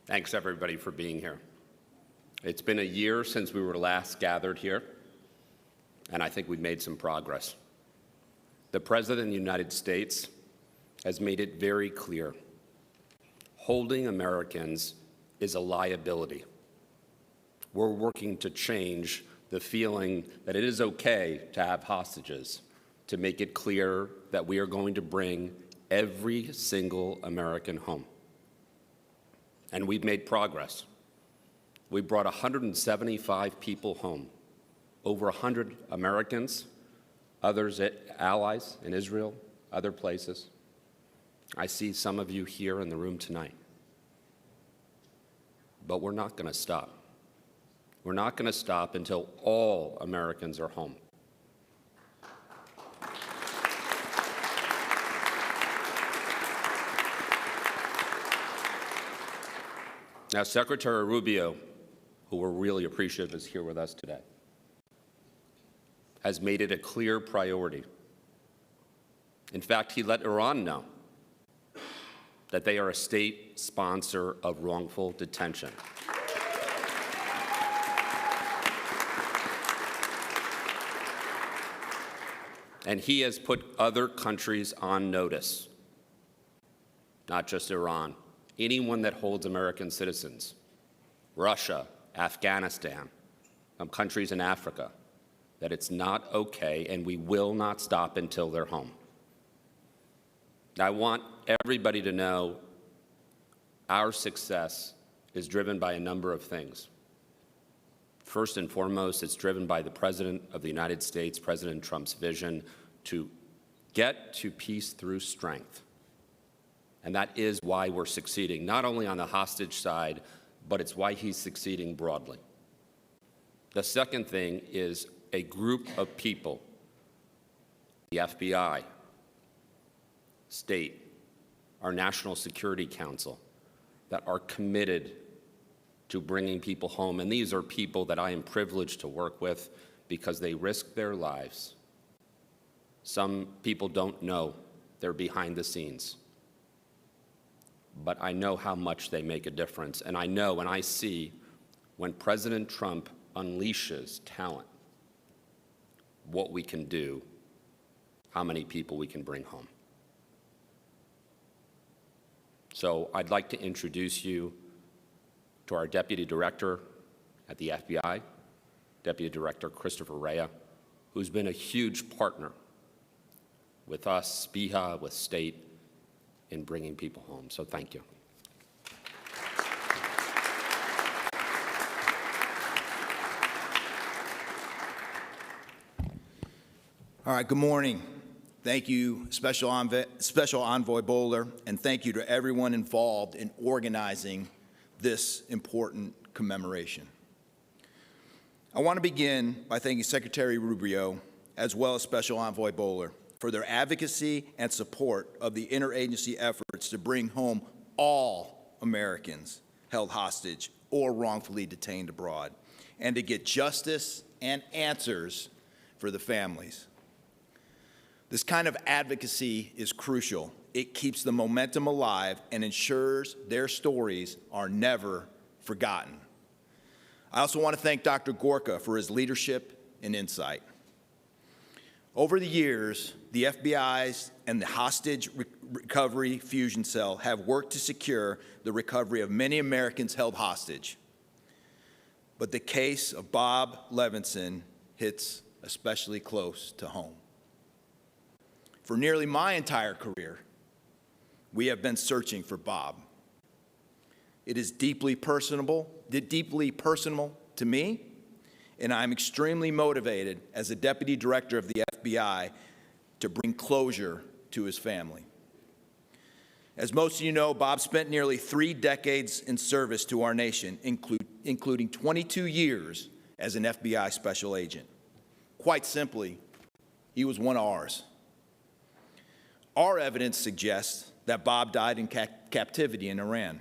Thanks, everybody, for being here. It's been a year since we were last gathered here, and I think we've made some progress. The President of the United States has made it very clear. Holding Americans is a liability. We're working to change the feeling that it is okay to have hostages, to make it clear that we are going to bring every single American home. And we've made progress. We brought 175 people home, over 100 Americans, others allies in Israel, other places. I see some of you here in the room tonight. But we're not going to stop. We're not going to stop until all Americans are home. Now, Secretary Rubio, who we're really appreciative is here with us today, has made it a clear priority. In fact, he let Iran know that they are a state sponsor of wrongful detention. And he has put other countries on notice, not just Iran. Anyone that holds American citizens, Russia, Afghanistan, countries in Africa, that it's not okay, and we will not stop until they're home. I want everybody to know our success is driven by a number of things. First and foremost, it's driven by the President of the United States, President Trump's vision to get to peace through strength. And that is why we're succeeding, not only on the hostage side, but it's why he's succeeding broadly. The second thing is a group of people, the FBI, State, our National Security Council, that are committed to bringing people home. And these are people that I am privileged to work with because they risk their lives. Some people don't know they're behind the scenes. But I know how much they make a difference. And I know and I see when President Trump unleashes talent, what we can do, how many people we can bring home. So I'd like to introduce you to our Deputy Director at the FBI, Deputy Director Christopher Rea, who's been a huge partner with us, SPIHA, with State, in bringing people home. So thank you. All right, good morning. Thank you, Special Envoy Bowler, and thank you to everyone involved in organizing this important commemoration. I want to begin by thanking Secretary Rubio, as well as Special Envoy Bowler, for their advocacy and support of the interagency efforts to bring home all Americans held hostage or wrongfully detained abroad, and to get justice and answers for the families. This kind of advocacy is crucial. It keeps the momentum alive and ensures their stories are never forgotten. I also want to thank Dr. Gorka for his leadership and insight. Over the years, the FBI's and the Hostage Recovery Fusion Cell have worked to secure the recovery of many Americans held hostage. But the case of Bob Levenson hits especially close to home. For nearly my entire career, we have been searching for Bob. It is deeply personal to me, and I'm extremely motivated as a Deputy Director of the FBI to bring closure to his family. As most of you know, Bob spent nearly 3 decades in service to our nation, including 22 years as an FBI special agent. Quite simply, he was one of ours. Our evidence suggests that Bob died in captivity in Iran,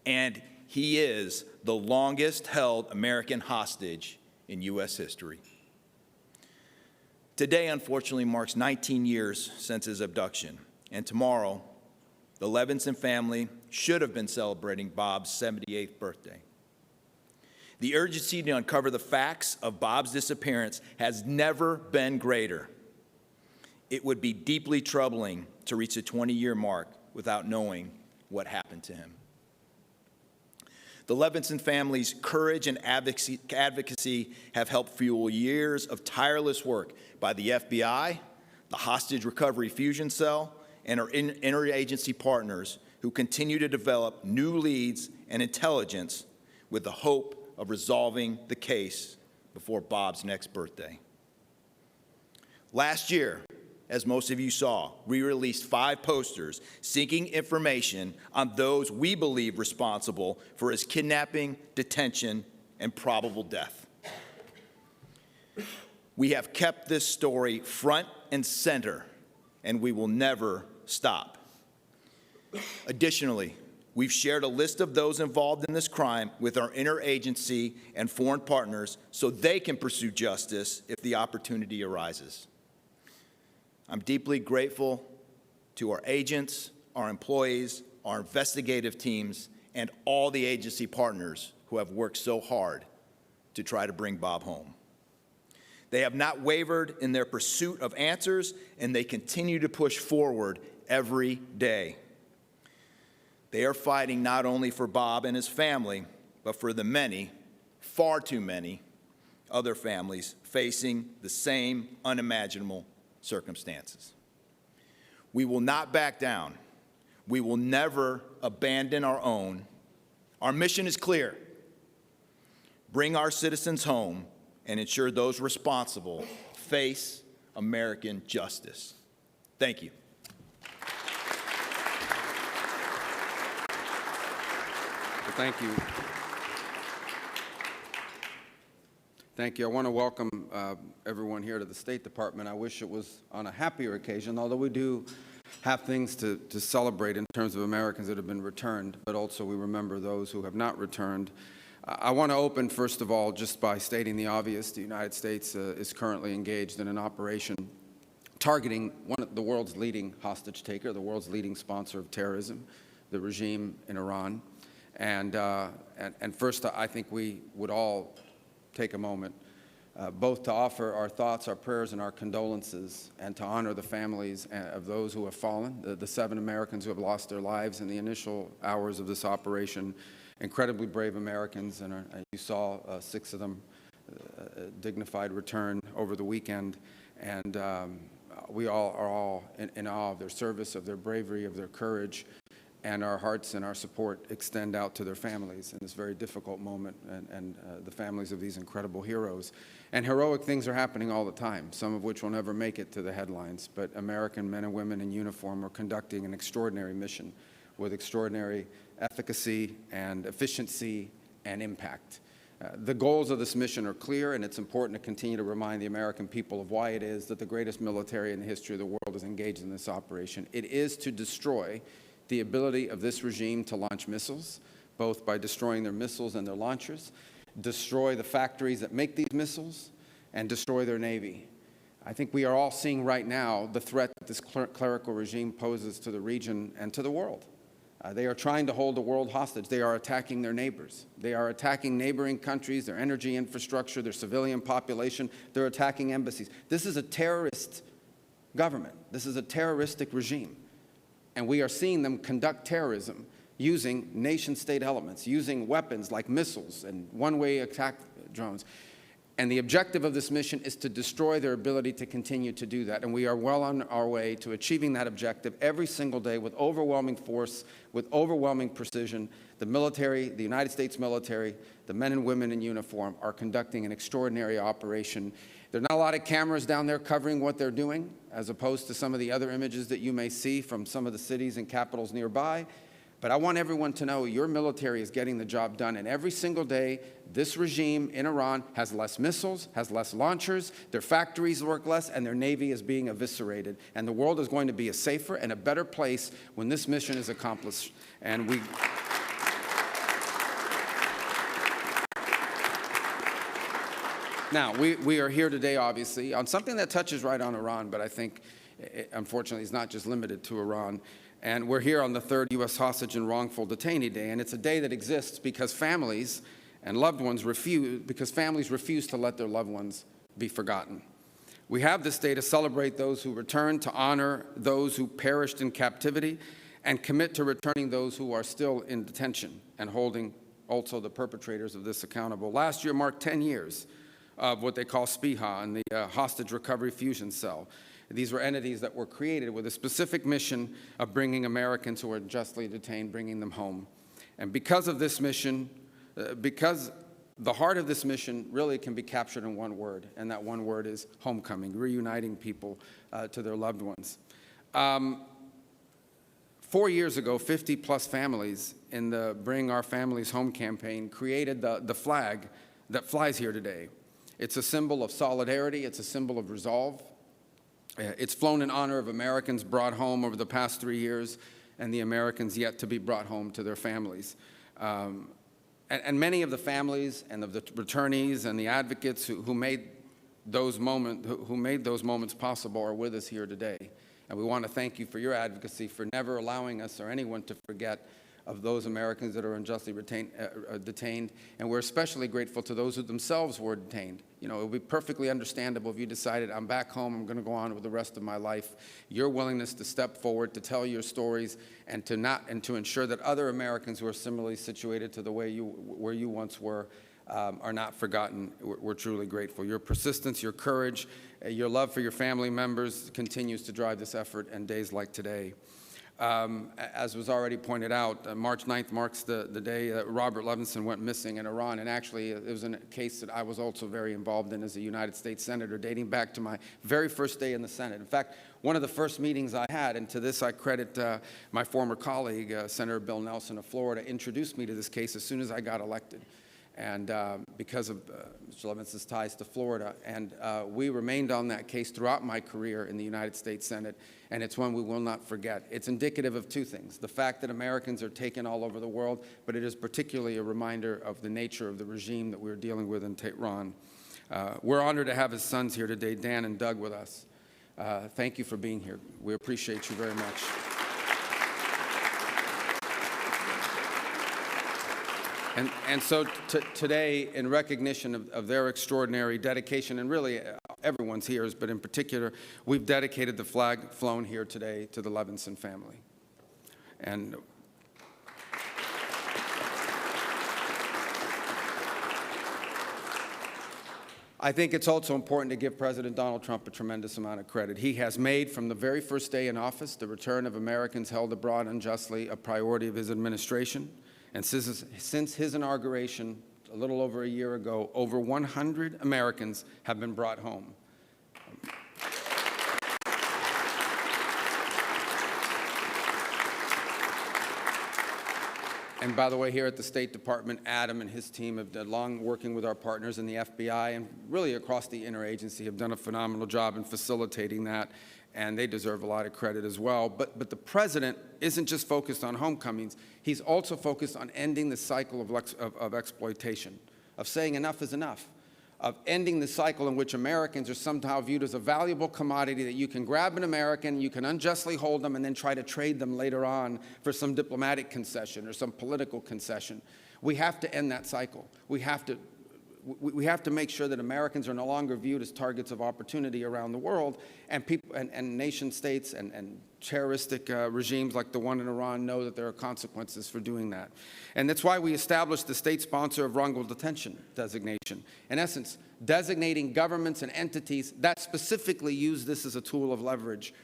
and he is the longest-held American hostage in U.S. history. Today, unfortunately, marks 19 years since his abduction, and tomorrow the Levenson family should have been celebrating Bob's 78th birthday. The urgency to uncover the facts of Bob's disappearance has never been greater. It would be deeply troubling to reach the 20-year mark without knowing what happened to him. The Levenson family's courage and advocacy have helped fuel years of tireless work by the FBI, the Hostage Recovery Fusion Cell, and our interagency partners who continue to develop new leads and intelligence with the hope of resolving the case before Bob's next birthday. Last year, as most of you saw, we released 5 posters seeking information on those we believe responsible for his kidnapping, detention, and probable death. We have kept this story front and center, and we will never stop. Additionally, we've shared a list of those involved in this crime with our interagency and foreign partners so they can pursue justice if the opportunity arises. I'm deeply grateful to our agents, our employees, our investigative teams, and all the agency partners who have worked so hard to try to bring Bob home. They have not wavered in their pursuit of answers, and they continue to push forward every day. They are fighting not only for Bob and his family, but for the many, far too many, other families facing the same unimaginable circumstances. We will not back down. We will never abandon our own. Our mission is clear: bring our citizens home and ensure those responsible face American justice. Thank you. Well, thank you. Thank you. I want to welcome everyone here to the State Department. I wish it was on a happier occasion, although we do have things to celebrate in terms of Americans that have been returned, but also we remember those who have not returned. I want to open, first of all, just by stating the obvious. The United States is currently engaged in an operation targeting one of the world's leading hostage taker, the world's leading sponsor of terrorism, the regime in Iran. And first, I think we would all take a moment both to offer our thoughts, our prayers, and our condolences, and to honor the families of those who have fallen, the 7 Americans who have lost their lives in the initial hours of this operation. Incredibly brave Americans, and you saw 6 of them dignified return over the weekend, and we all are all in awe of their service, of their bravery, of their courage, and our hearts and our support extend out to their families in this very difficult moment, and the families of these incredible heroes. And heroic things are happening all the time, some of which will never make it to the headlines, but American men and women in uniform are conducting an extraordinary mission with extraordinary efficacy and efficiency and impact. The goals of this mission are clear, and it's important to continue to remind the American people of why it is that the greatest military in the history of the world is engaged in this operation. It is to destroy the ability of this regime to launch missiles, both by destroying their missiles and their launchers, destroy the factories that make these missiles, and destroy their navy. I think we are all seeing right now the threat that this clerical regime poses to the region and to the world. They are trying to hold the world hostage. They are attacking their neighbors. They are attacking neighboring countries, their energy infrastructure, their civilian population. They're attacking embassies. This is a terrorist government. This is a terroristic regime. And we are seeing them conduct terrorism using nation-state elements, using weapons like missiles and one-way attack drones. And the objective of this mission is to destroy their ability to continue to do that. And we are well on our way to achieving that objective every single day with overwhelming force, with overwhelming precision. The military, the United States military, the men and women in uniform are conducting an extraordinary operation. There are not a lot of cameras down there covering what they're doing, as opposed to some of the other images that you may see from some of the cities and capitals nearby. But I want everyone to know your military is getting the job done. And every single day, this regime in Iran has less missiles, has less launchers, their factories work less, and their navy is being eviscerated. And the world is going to be a safer and a better place when this mission is accomplished. And we... Now, we are here today, obviously, on something that touches right on Iran, but I think, unfortunately, it's not just limited to Iran. And we're here on the third U.S. Hostage and Wrongful Detainee Day, and it's a day that exists because families and loved ones refuse to let their loved ones be forgotten. We have this day to celebrate those who returned, to honor those who perished in captivity, and commit to returning those who are still in detention and holding also the perpetrators of this accountable. Last year marked 10 years of what they call SPIHA and the Hostage Recovery Fusion Cell. These were entities that were created with a specific mission of bringing Americans who are justly detained, bringing them home. And because of this mission, because the heart of this mission really can be captured in one word, and that one word is homecoming, reuniting people to their loved ones. 4 years ago, 50-plus families in the Bring Our Families Home campaign created the flag that flies here today. It's a symbol of solidarity. It's a symbol of resolve. It's flown in honor of Americans brought home over the past 3 years and the Americans yet to be brought home to their families. And many of the families and of the returnees and the advocates who made those moments possible are with us here today. And we want to thank you for your advocacy, for never allowing us or anyone to forget of those Americans that are unjustly detained. And we're especially grateful to those who themselves were detained. You know, it would be perfectly understandable if you decided, I'm back home, I'm going to go on with the rest of my life. Your willingness to step forward, to tell your stories, and to ensure that other Americans who are similarly situated to the way where you once were are not forgotten. We're truly grateful. Your persistence, your courage, your love for your family members continues to drive this effort in days like today. As was already pointed out, March 9th marks the day that Robert Levenson went missing in Iran, and actually it was a case that I was also very involved in as a United States Senator, dating back to my very first day in the Senate. In fact, one of the first meetings I had, and to this I credit my former colleague, Senator Bill Nelson of Florida, introduced me to this case as soon as I got elected. And because of Mr. Levenson's ties to Florida. And we remained on that case throughout my career in the United States Senate, and it's one we will not forget. It's indicative of two things: the fact that Americans are taken all over the world, but it is particularly a reminder of the nature of the regime that we're dealing with in Tehran. We're honored to have his sons here today, Dan and Doug, with us. Thank you for being here. We appreciate you very much. And so today, in recognition of their extraordinary dedication, and really everyone's here, but in particular, we've dedicated the flag flown here today to the Levenson family. And I think it's also important to give President Donald Trump a tremendous amount of credit. He has made, from the very first day in office, the return of Americans held abroad unjustly a priority of his administration. And since his inauguration, a little over a year ago, over 100 Americans have been brought home. And by the way, here at the State Department, Adam and his team have done long working with our partners in the FBI and really across the interagency have done a phenomenal job in facilitating that, and they deserve a lot of credit as well. But the president isn't just focused on homecomings. He's also focused on ending the cycle of exploitation, of saying enough is enough, of ending the cycle in which Americans are somehow viewed as a valuable commodity that you can grab an American, you can unjustly hold them, and then try to trade them later on for some diplomatic concession or some political concession. We have to end that cycle. We have to make sure that Americans are no longer viewed as targets of opportunity around the world, and people and nation states and terroristic regimes like the one in Iran know that there are consequences for doing that. And that's why we established the state sponsor of wrongful detention designation. In essence, designating governments and entities that specifically use this as a tool of leverage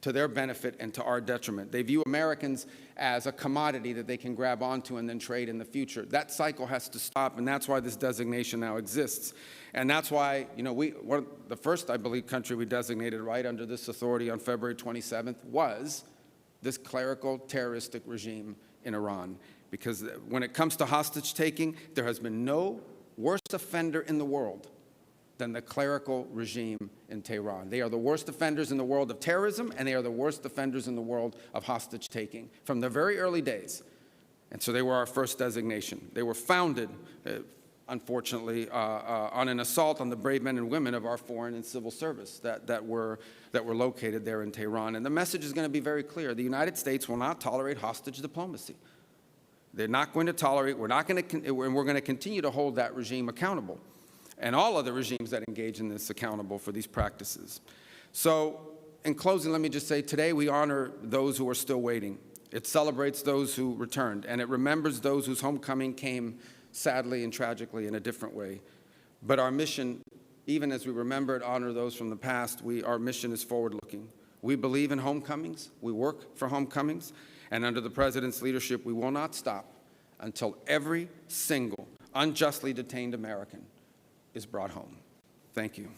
to their benefit and to our detriment. They view Americans as a commodity that they can grab onto and then trade in the future. That cycle has to stop, and that's why this designation now exists. And that's why, you know, the first, I believe, country we designated right under this authority on February 27th was this clerical terroristic regime in Iran. Because when it comes to hostage taking, there has been no worse offender in the world than the clerical regime in Tehran. They are the worst offenders in the world of terrorism, and they are the worst offenders in the world of hostage-taking from the very early days. And so they were our first designation. They were founded unfortunately, on an assault on the brave men and women of our foreign and civil service that were located there in Tehran. And the message is going to be very clear. The United States will not tolerate hostage diplomacy. They're not going to tolerate, we're going to continue to hold that regime accountable, and all other regimes that engage in this accountable for these practices. So, in closing, let me just say, today we honor those who are still waiting. It celebrates those who returned, and it remembers those whose homecoming came sadly and tragically in a different way. But our mission, even as we remember and honor those from the past, our mission is forward-looking. We believe in homecomings. We work for homecomings. And under the President's leadership, we will not stop until every single unjustly detained American is brought home. Thank you.